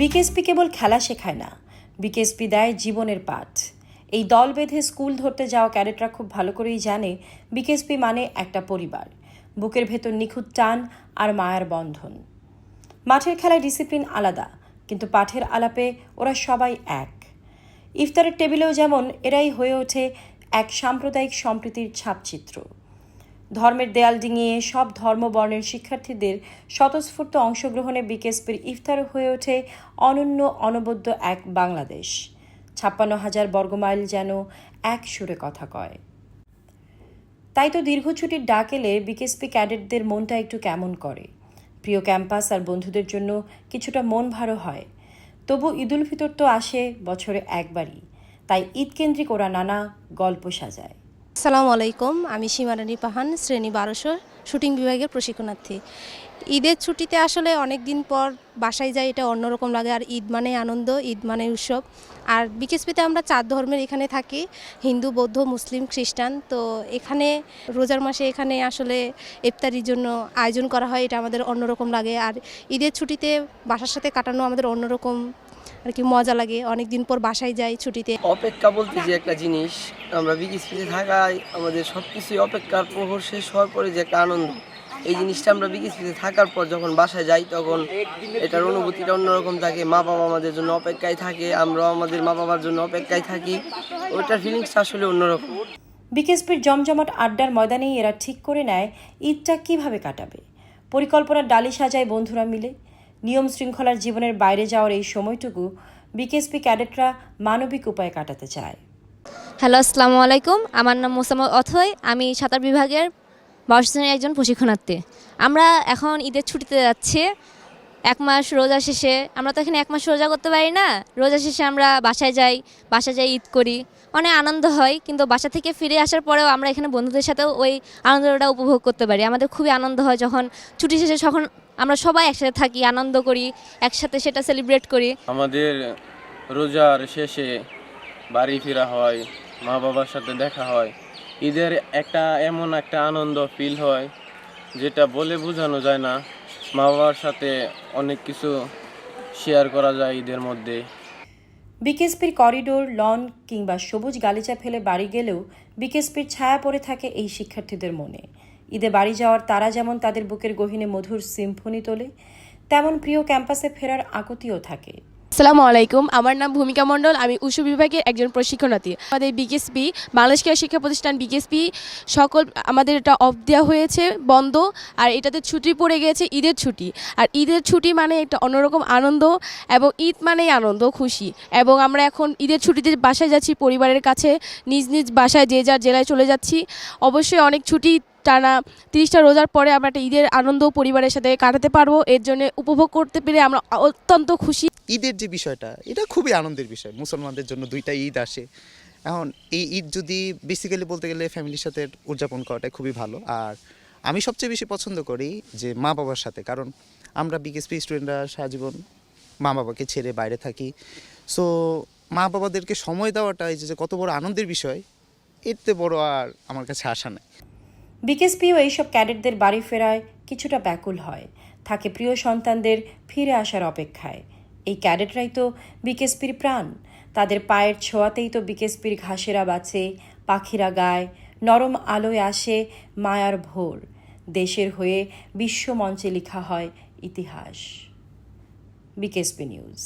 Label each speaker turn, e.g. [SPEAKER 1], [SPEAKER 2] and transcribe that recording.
[SPEAKER 1] BKSP কেবল খেলা শেখায় না, বিকেএসপি দেয় জীবনের পাঠ। এই দল বেঁধে স্কুল ধরতে যাওয়া ক্যাডেটরা খুব ভালো করেই জানে বিকেএসপি মানে একটা পরিবার, বুকের ভেতর নিখুঁত টান আর মায়ার বন্ধন। মাঠের খেলায় ডিসিপ্লিন আলাদা, কিন্তু পাঠের আলাপে ওরা সবাই এক। ইফতারের টেবিলেও যেমন এরাই হয়ে ওঠে এক সাম্প্রদায়িক সম্প্রীতির ছাপচিত্র। ধর্মের দেয়াল ডিঙিয়ে সব ধর্মবর্ণের শিক্ষার্থীদের স্বতঃস্ফূর্ত অংশগ্রহণে বিকেএসপির ইফতার হয়ে ওঠে অনন্য অনবদ্য এক বাংলাদেশ। ৫৬,০০০ বর্গমাইল যেন এক সুরে কথা কয়। তাই তো দীর্ঘ ছুটির ডাক এলে বিকেএসপি ক্যাডেটদের মনটা একটু কেমন করে। প্রিয় ক্যাম্পাস আর বন্ধুদের জন্য কিছুটা মন ভারও হয়। তবু ঈদুল ফিতর তো আসে বছরে একবারই, তাই ঈদ কেন্দ্রিক ওরা নানা গল্প সাজায়।
[SPEAKER 2] আসসালামু আলাইকুম, আমি সীমারানী পাহান, শ্রেণী ১২০০ শুটিং বিভাগের প্রশিক্ষণার্থী। ঈদের ছুটিতে আসলে অনেক দিন পর বাসায় যাই, এটা অন্যরকম লাগে। আর ঈদ মানে আনন্দ, ঈদ মানে উৎসব। আর বিকেএসপিতে আমরা 4 ধর্মের এখানে থাকি, হিন্দু, বৌদ্ধ, মুসলিম, খ্রিস্টান। তো এখানে রোজার মাসে এখানে আসলে ইফতারির জন্য আয়োজন করা হয়, এটা আমাদের অন্যরকম লাগে। আর ঈদের ছুটিতে বাসার সাথে কাটানো আমাদের অন্যরকম আর কি মজা লাগে। অনেক দিন পর বাসায় যাই ছুটিতে।
[SPEAKER 3] অপেক্ষা বলতে যে একটা জিনিস, আমরা বিকেএসপিতে থাকায় আমাদের সব কিছুই অপেক্ষার প্রহর শেষ হওয়ার পরে যে একটা আনন্দ, এই জিনিসটা আমরা বিকেএসপিতে থাকার পর যখন বাসায় যাই তখন এটার অনুভূতিটা অন্যরকম থাকে। মা বাবা আমাদের জন্য অপেক্ষায় থাকে, আমরাও আমাদের মা বাবার জন্য অপেক্ষায় থাকি। ওইটার ফিলিংসটা আসলে অন্যরকম।
[SPEAKER 1] বিকেএসপির জমজমাট আড্ডার ময়দানেই এরা ঠিক করে নেয় ঈদটা কিভাবে কাটাবে। পরিকল্পনার ডালি সাজায় বন্ধুরা মিলে। নিয়ম শৃঙ্খলার জীবনের বাইরে যাওয়ার এই সময়টুকু বিকেএসপি ক্যাডেটরা মানবিক উপায়ে কাটাতে চায়।
[SPEAKER 4] হ্যালো, আসসালামু আলাইকুম। আমার নাম মোসাম্মদ অথয়, আমি সাঁতার বিভাগের ১২ শ্রেণীর একজন প্রশিক্ষণার্থী। আমরা এখন ঈদের ছুটিতে যাচ্ছি। 1 মাস রোজা শেষে, আমরা তো এখানে 1 মাস রোজা করতে পারি না। রোজা শেষে আমরা বাসায় যাই ঈদ করি, অনেক আনন্দ হয়। কিন্তু বাসা থেকে ফিরে আসার পরেও আমরা এখানে বন্ধুদের সাথেও ওই আনন্দটা উপভোগ করতে পারি। আমাদের খুবই আনন্দ হয় যখন ছুটি শেষে, যখন আমরা সবাই একসাথে থাকি, আনন্দ করি, একসাথে সেটা সেলিব্রেট করি।
[SPEAKER 5] আমাদের রোজার শেষে বাড়ি ফেরা হয়, মা বাবার সাথে দেখা হয়। ঈদের এমন একটা আনন্দ ফিল হয় যেটা বলে বোঝানো যায় না। মা বাবার সাথে অনেক কিছু শেয়ার করা যায় ঈদের মধ্যে।
[SPEAKER 1] বিকেএসপির করিডোর, লন কিংবা সবুজ গালিচা ফেলে বাড়ি গেলেও বিকেএসপির ছায়া পড়ে থাকে এই শিক্ষার্থীদের মনে। ঈদে বাড়ি যাওয়ার তারা যেমন তাদের বুকের গহীনে মধুর সিম্ফনি তোলে, তেমন প্রিয় ক্যাম্পাসে ফেরার আকুতিও থাকে।
[SPEAKER 6] আসসালামু আলাইকুম, আমার নাম ভূমিকা মণ্ডল, আমি উশু বিভাগের একজন প্রশিক্ষণার্থী। আমাদের বিকেএসপি বাংলাদেশ ক্রীড়া শিক্ষা প্রতিষ্ঠান বিকেএসপি সকল আমাদের এটা অফ দেওয়া হয়েছে, বন্ধ। আর এটাতে ছুটি পড়ে গেছে, ঈদের ছুটি। আর ঈদের ছুটি মানে একটা অন্যরকম আনন্দ, এবং ঈদ মানেই আনন্দ, খুশি। এবং আমরা এখন ঈদের ছুটিতে বাসায় যাচ্ছি পরিবারের কাছে, নিজ নিজ বাসায় যে যার জেলায় চলে যাচ্ছি। অবশ্যই অনেক ছুটি, টানা 30টা রোজার পরে আমরা একটা ঈদের আনন্দ পরিবারের সাথে কাটাতে পারবো। এর জন্য উপভোগ করতে পেরে আমরা অত্যন্ত খুশি।
[SPEAKER 7] ঈদের যে বিষয়টা, এটা খুবই আনন্দের বিষয়। মুসলমানদের জন্য 2টা ঈদ আসে। এখন এই ঈদ যদি বেসিক্যালি বলতে গেলে ফ্যামিলির সাথে উদযাপন করাটাই খুবই ভালো। আর আমি সবচেয়ে বেশি পছন্দ করি যে মা বাবার সাথে, কারণ আমরা বিকেএসপি স্টুডেন্টরা সারাজীবন মা বাবাকে ছেড়ে বাইরে থাকি। সো মা বাবাদেরকে সময় দেওয়াটা এই যে কত বড় আনন্দের বিষয়, এতে বড় আর আমার কাছে আশা নাই।
[SPEAKER 1] বিকেএসপিও এইসব ক্যাডেটদের বাড়ি ফেরায় কিছুটা ব্যাকুল হয়, থাকে প্রিয় সন্তানদের ফিরে আসার অপেক্ষায়। এই ক্যাডেটরাই তো বিকেএসপির প্রাণ। তাদের পায়ের ছোঁয়াতেই তো বিকেএসপির ঘাসেরা বাঁচে, পাখিরা গায়, নরম আলোয় আসে মায়ার ভোর। দেশের হয়ে বিশ্বমঞ্চে লেখা হয় ইতিহাস। BKSP news.